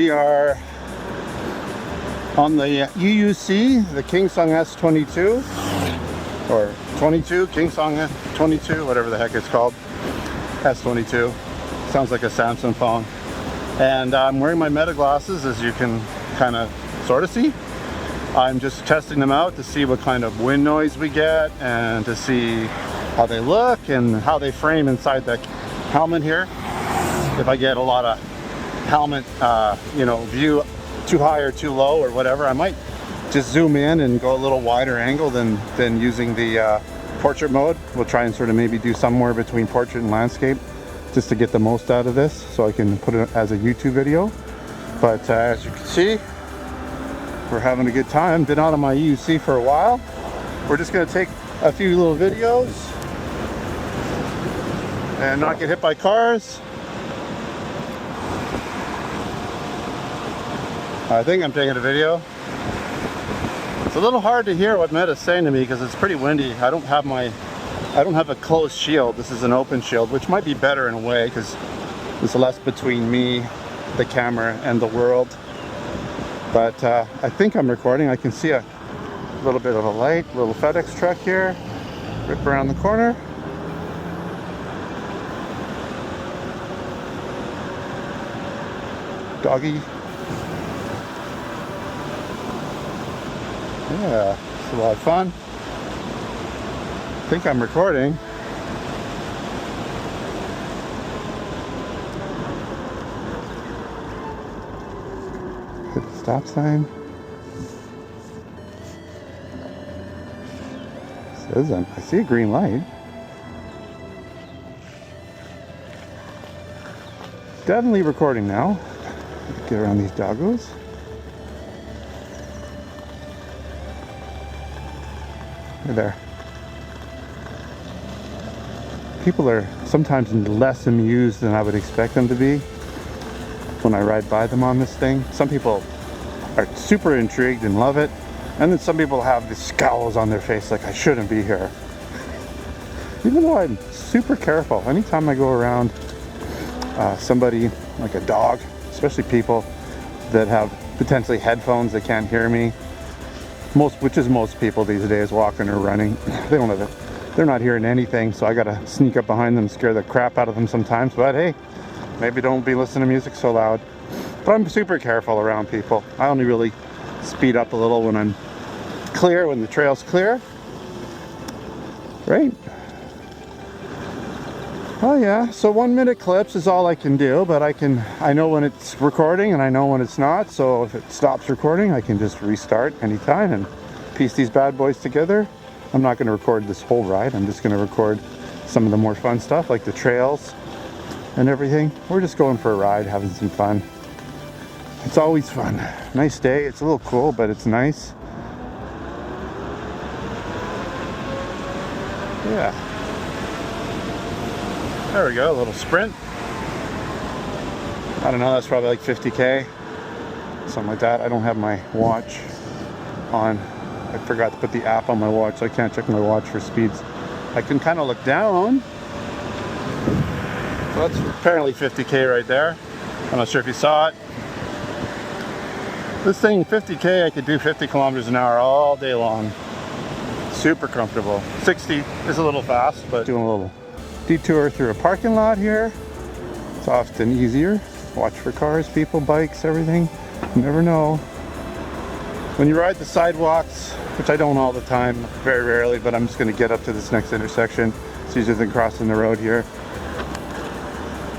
We are on the EUC, the Kingsong S22, or 22, Kingsong S22, whatever the heck it's called, S22. Sounds like a Samsung phone. And I'm wearing my Meta glasses, as you can kind of sort of see. I'm just testing them out to see what kind of wind noise we get and to see how they look and how they frame inside the helmet here. If I get a lot of helmet, view too high or too low or whatever, I might just zoom in and go a little wider angle than using the portrait mode. We'll try and sort of maybe do somewhere between portrait and landscape just to get the most out of this so I can put it as a YouTube video. But as you can see, we're having a good time. Been out on my EUC for a while. We're just going to take a few little videos and not get hit by cars. I think I'm taking a video. It's a little hard to hear what Meta's saying to me because it's pretty windy. I don't have a closed shield. This is an open shield, which might be better in a way because there's less between me, the camera, and the world. But I think I'm recording. I can see a little bit of a light, little FedEx truck here, rip around the corner. Doggy. Yeah, it's a lot of fun. I think I'm recording. Hit the stop sign. Says I see a green light. Definitely recording now. Get around these doggos. Hey there. People are sometimes less amused than I would expect them to be when I ride by them on this thing. Some people are super intrigued and love it, and then some people have these scowls on their face like I shouldn't be here. Even though I'm super careful, anytime I go around somebody like a dog, especially people that have potentially headphones that can't hear me, which is most people these days walking or running, they're not hearing anything, so I gotta sneak up behind them, scare the crap out of them sometimes. But hey, maybe don't be listening to music so loud. But I'm super careful around people. I only really speed up a little when I'm clear, when the trail's clear, right? Oh yeah, so 1 minute clips is all I can do, but I know when it's recording and I know when it's not, so if it stops recording I can just restart anytime and piece these bad boys together. I'm not going to record this whole ride, I'm just going to record some of the more fun stuff like the trails and everything. We're just going for a ride, having some fun. It's always fun. Nice day, it's a little cool, but it's nice. Yeah. There we go, a little sprint. I don't know, that's probably like 50K, something like that. I don't have my watch on. I forgot to put the app on my watch, so I can't check my watch for speeds. I can kind of look down. So that's apparently 50K right there. I'm not sure if you saw it. This thing, 50K, I could do 50 kilometers an hour all day long. Super comfortable. 60 is a little fast, but doing a little detour through a parking lot here. It's often easier. Watch for cars, people, bikes, everything. You never know. When you ride the sidewalks, which I don't all the time, very rarely, but I'm just going to get up to this next intersection. It's easier than crossing the road here.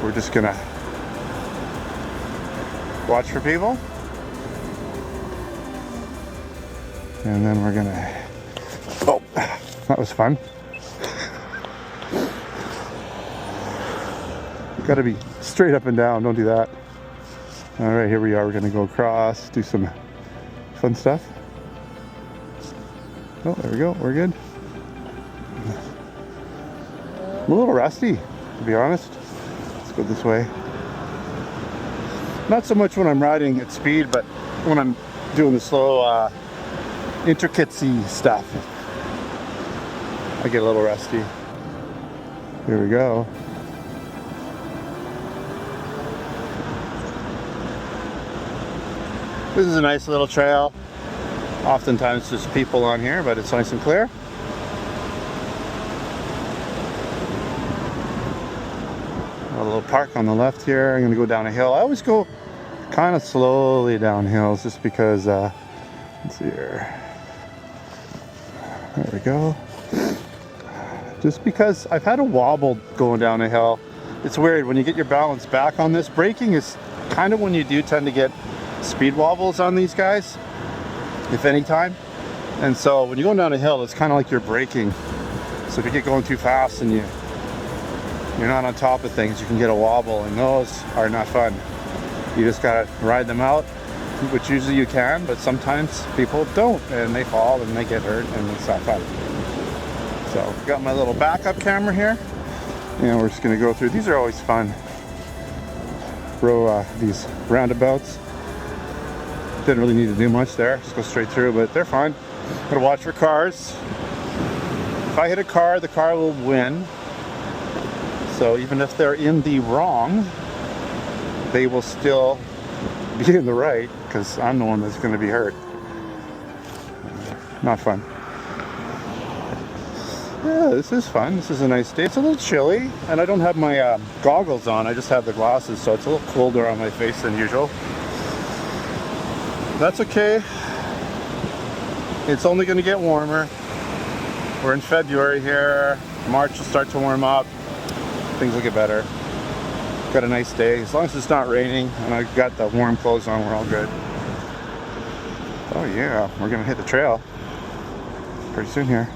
We're just going to watch for people. And then we're going to... Oh, that was fun. Got to be straight up and down, don't do that. All right, here we are. We're going to go across, do some fun stuff. Oh, there we go. We're good. I'm a little rusty, to be honest. Let's go this way. Not so much when I'm riding at speed, but when I'm doing the slow, intricacy stuff, I get a little rusty. Here we go. This is a nice little trail. Oftentimes there's people on here, but it's nice and clear. A little park on the left here. I'm gonna go down a hill. I always go kind of slowly down hills just because, let's see here. There we go. Just because I've had a wobble going down a hill. It's weird when you get your balance back on this. Braking is kind of when you do tend to get speed wobbles on these guys, if any time. And so when you're going down a hill, it's kind of like you're braking. So if you get going too fast and you're not on top of things, you can get a wobble, and those are not fun. You just gotta ride them out, which usually you can, but sometimes people don't, and they fall and they get hurt, and it's not fun. So got my little backup camera here, and we're just gonna go through. These are always fun. These roundabouts. Didn't really need to do much there. Just go straight through, but they're fine. Gotta watch for cars. If I hit a car, the car will win. So even if they're in the wrong, they will still be in the right, because I'm the one that's going to be hurt. Not fun. Yeah, this is fun. This is a nice day. It's a little chilly, and I don't have my goggles on. I just have the glasses, so it's a little colder on my face than usual. That's okay. It's only going to get warmer. We're in February here. March will start to warm up. Things will get better. Got a nice day. As long as it's not raining and I've got the warm clothes on, we're all good. Oh yeah, we're gonna hit the trail pretty soon here.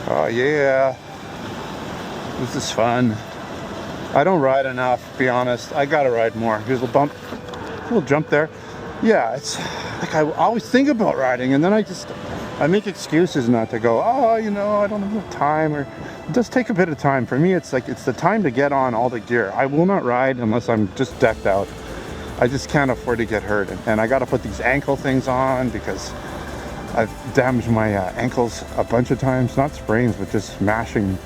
Oh yeah, this is fun. I don't ride enough, to be honest. I gotta ride more. Here's a bump, a little jump there. Yeah, it's like I always think about riding, and then I make excuses not to go. Oh, you know, I don't have enough time, or it does take a bit of time. For me, it's like it's the time to get on all the gear. I will not ride unless I'm just decked out. I just can't afford to get hurt, and I got to put these ankle things on because I've damaged my ankles a bunch of times. Not sprains, but just smashing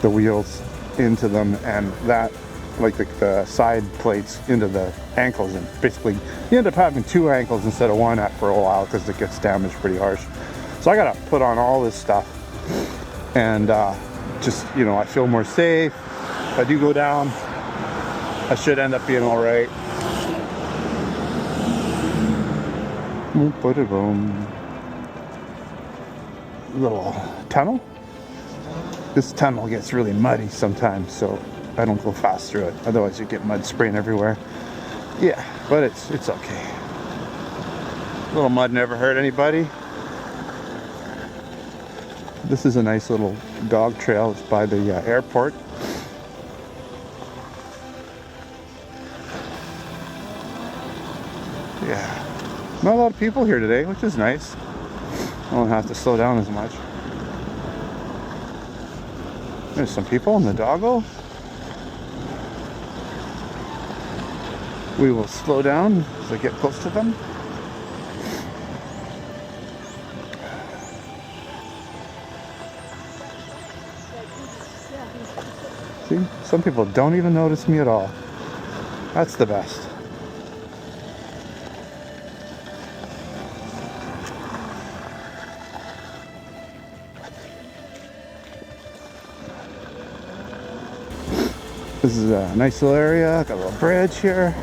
the wheels into them, and that, like the side plates into the ankles, and basically you end up having two ankles instead of one for a while because it gets damaged pretty harsh. So I gotta put on all this stuff, and just, you know, I feel more safe. If I do go down, I should end up being all right. Boom. Little tunnel. This tunnel gets really muddy sometimes, so I don't go fast through it. Otherwise you get mud spraying everywhere. Yeah, but it's okay. A little mud never hurt anybody. This is a nice little dog trail. It's by the airport. Yeah, not a lot of people here today, which is nice. I don't have to slow down as much. There's some people in the doggo. We will slow down as I get close to them. See, some people don't even notice me at all. That's the best. This is a nice little area. Got a little bridge here.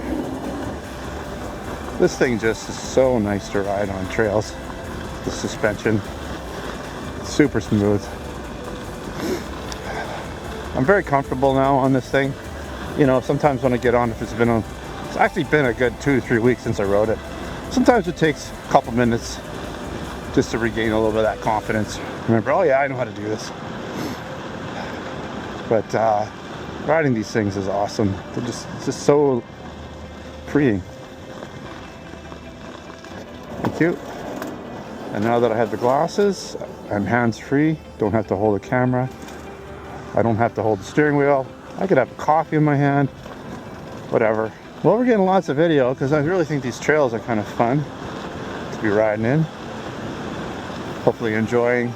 This thing just is so nice to ride on trails. The suspension, super smooth. I'm very comfortable now on this thing. You know, sometimes when I get on, if it's actually been a good 2 to 3 weeks since I rode it. Sometimes it takes a couple minutes just to regain a little bit of that confidence. Remember, oh yeah, I know how to do this. But riding these things is awesome. It's just so freeing. Thank you. And now that I have the glasses, I'm hands-free. Don't have to hold a camera. I don't have to hold the steering wheel. I could have a coffee in my hand. Whatever. Well, we're getting lots of video because I really think these trails are kind of fun to be riding in. Hopefully enjoying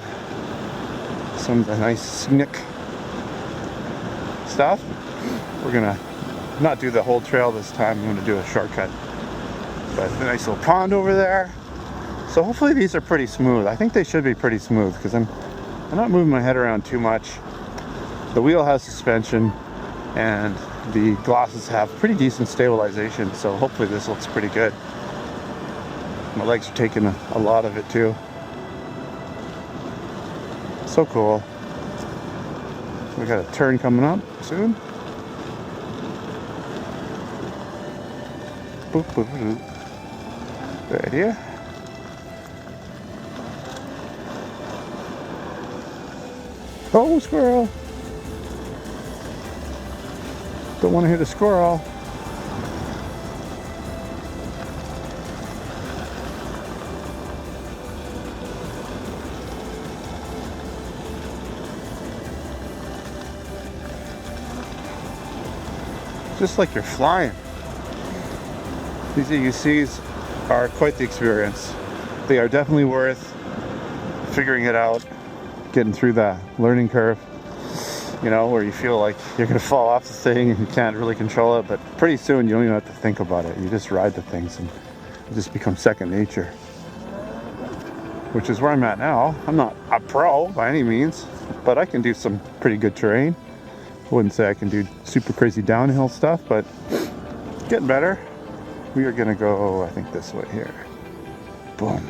some of the nice stuff. We're gonna not do the whole trail this time. I'm gonna do a shortcut. But a nice little pond over there. So hopefully these are pretty smooth. I think they should be pretty smooth because I'm not moving my head around too much. The wheel has suspension and the glosses have pretty decent stabilization, so hopefully this looks pretty good. My legs are taking a lot of it too. So cool. We got a turn coming up soon. Boop, boop, boop. Right here. Oh, squirrel! Don't want to hit a squirrel. Just like you're flying. These EUCs are quite the experience. They are definitely worth figuring it out, getting through that learning curve, you know, where you feel like you're gonna fall off the thing and you can't really control it, but pretty soon you don't even have to think about it. You just ride the things and it just becomes second nature, which is where I'm at now. I'm not a pro by any means, but I can do some pretty good terrain. I wouldn't say I can do super crazy downhill stuff, but getting better. We are gonna go, I think, this way here. Boom.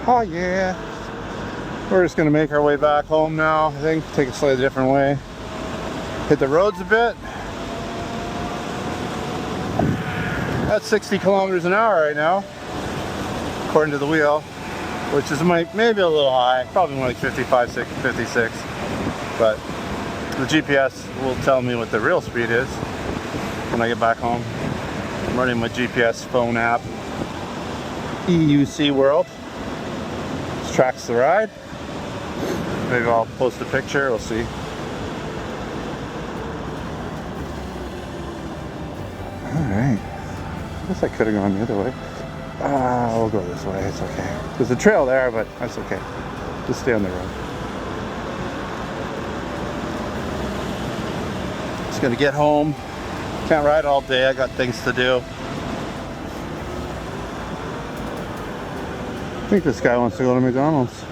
Oh yeah. We're just gonna make our way back home now, I think. Take a slightly different way. Hit the roads a bit. That's 60 kilometers an hour right now, according to the wheel, which is maybe a little high, probably more like 55, 56, but the GPS will tell me what the real speed is when I get back home. I'm running my GPS phone app, EUC World. This tracks the ride. Maybe I'll post a picture, we'll see. Alright. I guess I could have gone the other way. We'll go this way, it's okay. There's a trail there, but that's okay. Just stay on the road. Just gonna get home. Can't ride all day, I got things to do. I think this guy wants to go to McDonald's.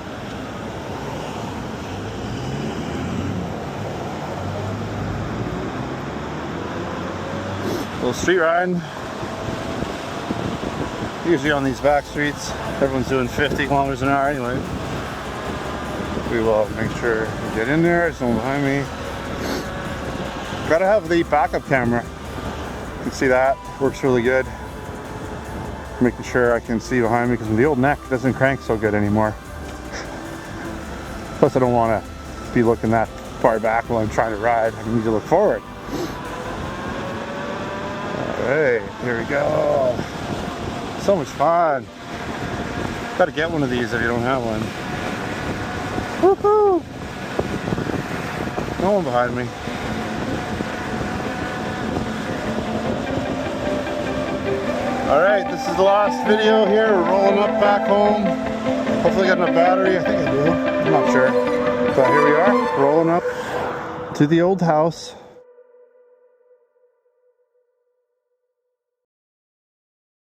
Little street riding. Usually on these back streets, everyone's doing 50 kilometers an hour anyway. We will make sure we get in there. There's no one behind me. Gotta have the backup camera. You can see that works really good. Making sure I can see behind me because the old neck doesn't crank so good anymore. Plus, I don't want to be looking that far back while I'm trying to ride. I need to look forward. Alright, here we go. So much fun. Gotta get one of these if you don't have one. Woohoo! No one behind me. Alright, this is the last video here. We're rolling up back home. Hopefully I got enough battery. I think I do. I'm not sure. But here we are, rolling up to the old house.